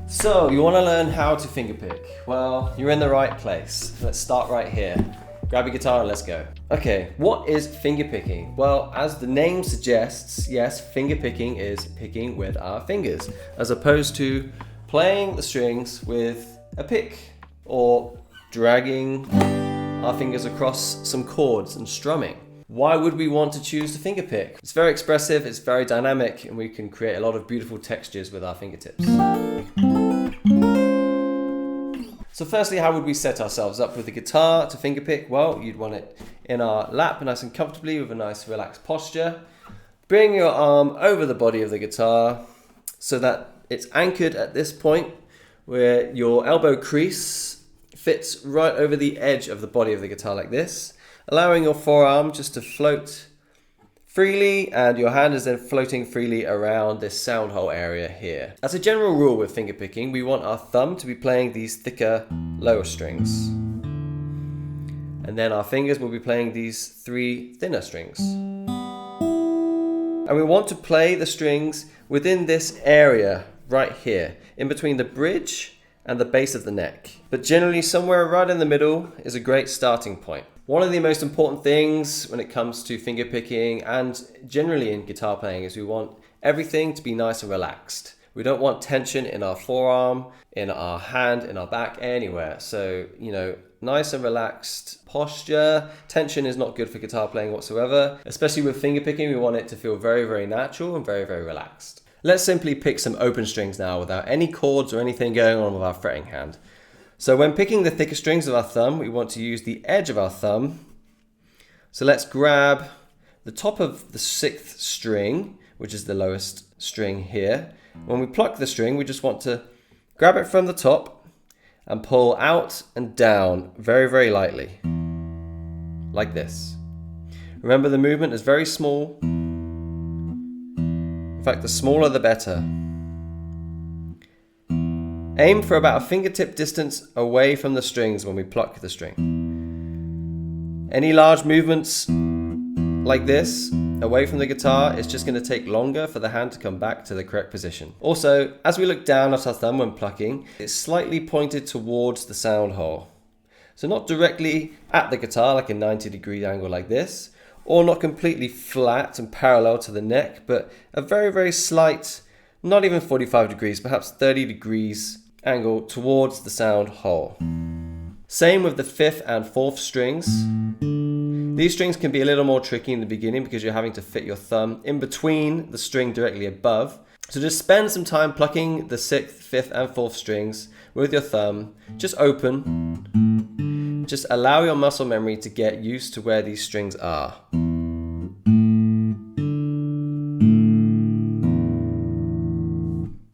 So, you want to learn how to fingerpick? Well, you're in the right place. Let's start right here. Grab your guitar and let's go. Okay, what is fingerpicking? Well, as the name suggests, yes, fingerpicking is picking with our fingers, as opposed to playing the strings with a pick or dragging our fingers across some chords and strumming. Why would we want to choose to fingerpick? It's very expressive, it's very dynamic, and we can create a lot of beautiful textures with our fingertips. So firstly, how would we set ourselves up with the guitar to fingerpick? Well, you'd want it in our lap nice and comfortably with a nice relaxed posture. Bring your arm over the body of the guitar so that it's anchored at this point where your elbow crease fits right over the edge of the body of the guitar like this, allowing your forearm just to float freely, and your hand is then floating freely around this sound hole area here. As a general rule with fingerpicking, we want our thumb to be playing these thicker, lower strings. And then our fingers will be playing these three thinner strings. And we want to play the strings within this area right here, in between the bridge and the base of the neck. But generally somewhere right in the middle is a great starting point. One of the most important things when it comes to fingerpicking and generally in guitar playing is we want everything to be nice and relaxed. We don't want tension in our forearm, in our hand, in our back, anywhere. So, nice and relaxed posture. Tension is not good for guitar playing whatsoever. Especially with fingerpicking, we want it to feel very, very natural and very, very relaxed. Let's simply pick some open strings now without any chords or anything going on with our fretting hand. So when picking the thicker strings of our thumb, we want to use the edge of our thumb. So let's grab the top of the 6th string, which is the lowest string here. When we pluck the string, we just want to grab it from the top and pull out and down very, very lightly, like this. Remember, the movement is very small. In fact, the smaller the better. Aim for about a fingertip distance away from the strings when we pluck the string. Any large movements like this away from the guitar is just going to take longer for the hand to come back to the correct position. Also, as we look down at our thumb when plucking, it's slightly pointed towards the sound hole. So not directly at the guitar like a 90-degree angle like this, or not completely flat and parallel to the neck, but a very, very slight, not even 45 degrees, perhaps 30 degrees angle towards the sound hole. Same with the 5th and 4th strings. These strings can be a little more tricky in the beginning because you're having to fit your thumb in between the string directly above. So just spend some time plucking the 6th, 5th and 4th strings with your thumb, just open. Just allow your muscle memory to get used to where these strings are.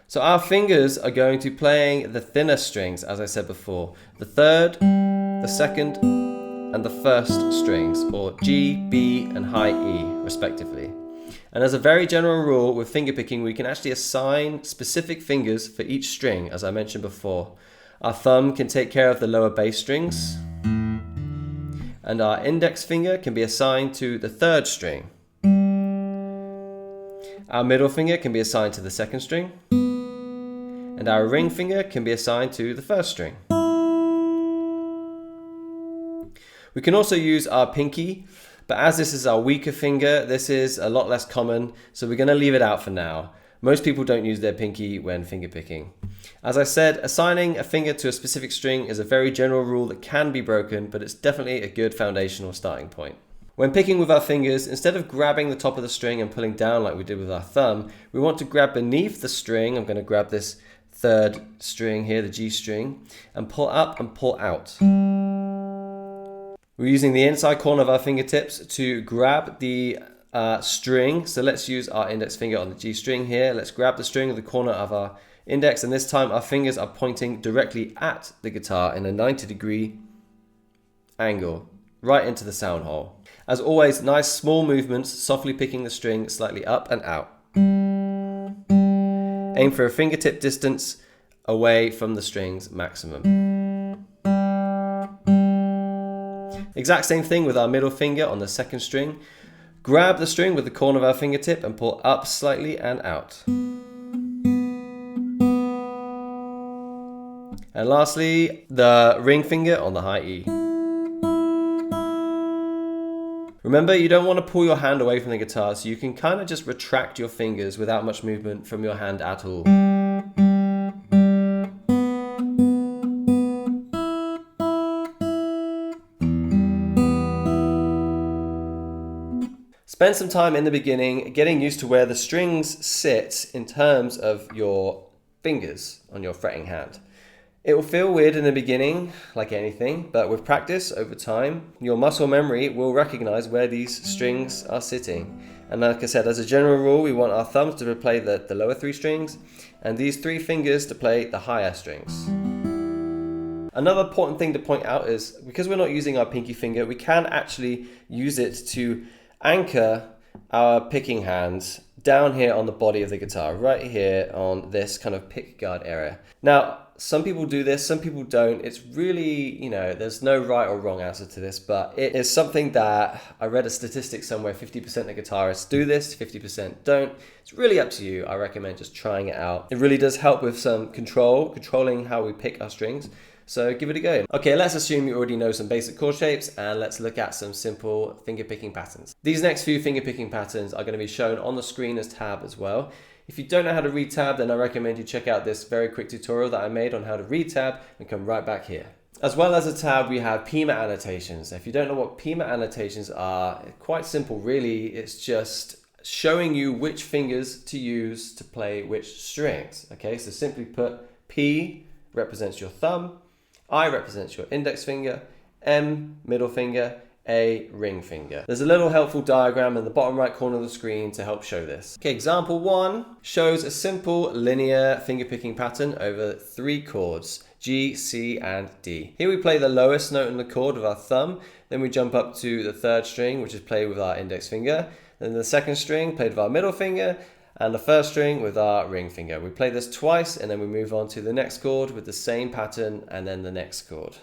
So our fingers are going to be playing the thinner strings, as I said before. The 3rd, the 2nd, and the 1st strings, or G, B, and high E, respectively. And as a very general rule with fingerpicking, we can actually assign specific fingers for each string, as I mentioned before. Our thumb can take care of the lower bass strings, and our index finger can be assigned to the 3rd string. Our middle finger can be assigned to the 2nd string, and our ring finger can be assigned to the 1st string. We can also use our pinky, but as this is our weaker finger, this is a lot less common, so we're going to leave it out for now. Most people don't use their pinky when fingerpicking. As I said, assigning a finger to a specific string is a very general rule that can be broken, but it's definitely a good foundational starting point. When picking with our fingers, instead of grabbing the top of the string and pulling down like we did with our thumb, we want to grab beneath the string. I'm going to grab this 3rd string here, the G string, and pull up and pull out. We're using the inside corner of our fingertips to grab the string. So let's use our index finger on the G string here. Let's grab the string with the corner of our index, and this time our fingers are pointing directly at the guitar in a 90-degree angle, right into the sound hole. As always, nice small movements, softly picking the string slightly up and out. Aim for a fingertip distance away from the strings maximum. Exact same thing with our middle finger on the 2nd string. Grab the string with the corner of our fingertip and pull up slightly and out. And lastly, the ring finger on the high E. Remember, you don't want to pull your hand away from the guitar, so you can kind of just retract your fingers without much movement from your hand at all. Spend some time in the beginning getting used to where the strings sit in terms of your fingers on your fretting hand. It will feel weird in the beginning, like anything, but with practice over time, your muscle memory will recognize where these strings are sitting. And like I said, as a general rule, we want our thumbs to play the lower 3 strings and these 3 fingers to play the higher strings. Another important thing to point out is because we're not using our pinky finger, we can actually use it to anchor our picking hand down here on the body of the guitar, right here on this kind of pick guard area. Now, some people do this, some people don't. It's really, there's no right or wrong answer to this, but it is something that I read a statistic somewhere, 50% of guitarists do this, 50% don't. It's really up to you. I recommend just trying it out. It really does help with some controlling how we pick our strings. So give it a go. Okay, let's assume you already know some basic chord shapes and let's look at some simple finger picking patterns. These next few finger picking patterns are going to be shown on the screen as tab as well. If you don't know how to read tab, then I recommend you check out this very quick tutorial that I made on how to read tab and come right back here. As well as a tab, we have pima annotations. If you don't know what pima annotations are, quite simple really. It's just showing you which fingers to use to play which strings. Okay, so simply put, P represents your thumb, I represents your index finger, M, middle finger, A, ring finger. There's a little helpful diagram in the bottom right corner of the screen to help show this. Okay, example 1 shows a simple linear finger picking pattern over 3 chords, G, C, and D. Here we play the lowest note in the chord with our thumb, then we jump up to the 3rd string, which is played with our index finger, then the 2nd string played with our middle finger, and the 1st string with our ring finger. We play this twice and then we move on to the next chord with the same pattern and then the next chord.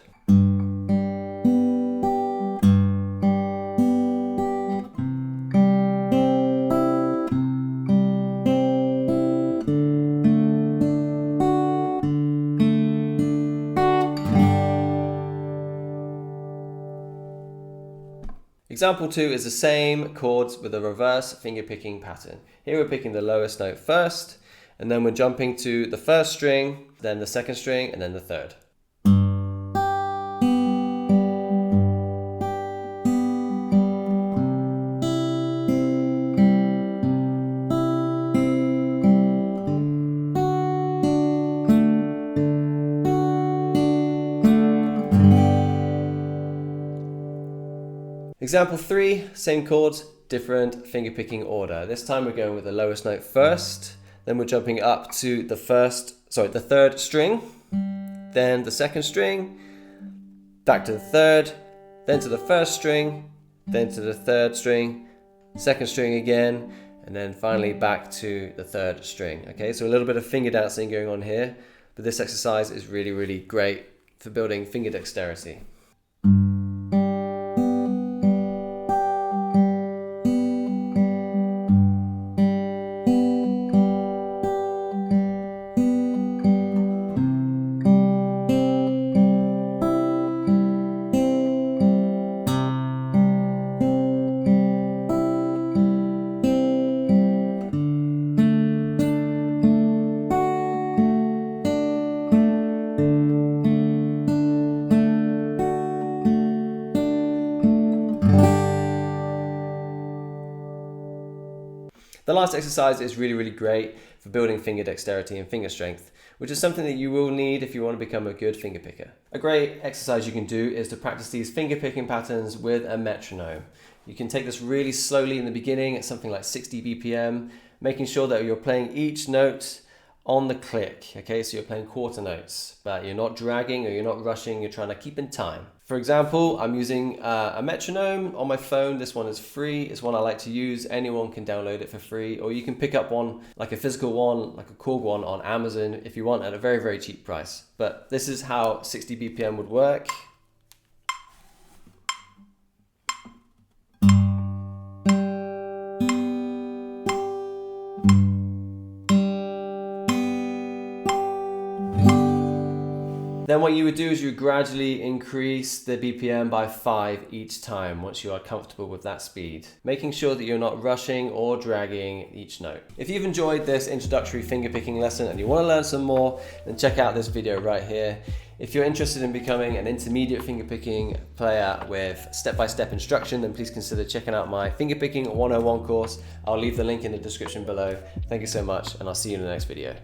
Example 2 is the same chords with a reverse finger picking pattern. Here we're picking the lowest note first, and then we're jumping to the 1st string, then the 2nd string, and then the 3rd. Example 3, same chords, different finger picking order. This time we're going with the lowest note first, then we're jumping up to the 3rd string, then the 2nd string, back to the 3rd, then to the 1st string, then to the 3rd string, 2nd string again, and then finally back to the 3rd string. Okay, so a little bit of finger dancing going on here, but this exercise is really, really great for building finger dexterity. The last exercise is really, really great for building finger dexterity and finger strength, which is something that you will need if you want to become a good finger picker. A great exercise you can do is to practice these finger picking patterns with a metronome. You can take this really slowly in the beginning at something like 60 BPM, making sure that you're playing each note on the click. Okay, so you're playing quarter notes, but you're not dragging or you're not rushing, you're trying to keep in time. For example, I'm using a metronome on my phone. This one is free. It's one I like to use. Anyone can download it for free, or you can pick up one, like a physical one, like a Korg one on Amazon if you want, at a very, very cheap price. But this is how 60 BPM would work. Then what you would do is you gradually increase the BPM by 5 each time once you are comfortable with that speed, making sure that you're not rushing or dragging each note. If you've enjoyed this introductory fingerpicking lesson and you want to learn some more, then check out this video right here. If you're interested in becoming an intermediate fingerpicking player with step-by-step instruction, then please consider checking out my Fingerpicking 101 course. I'll leave the link in the description below. Thank you so much, and I'll see you in the next video.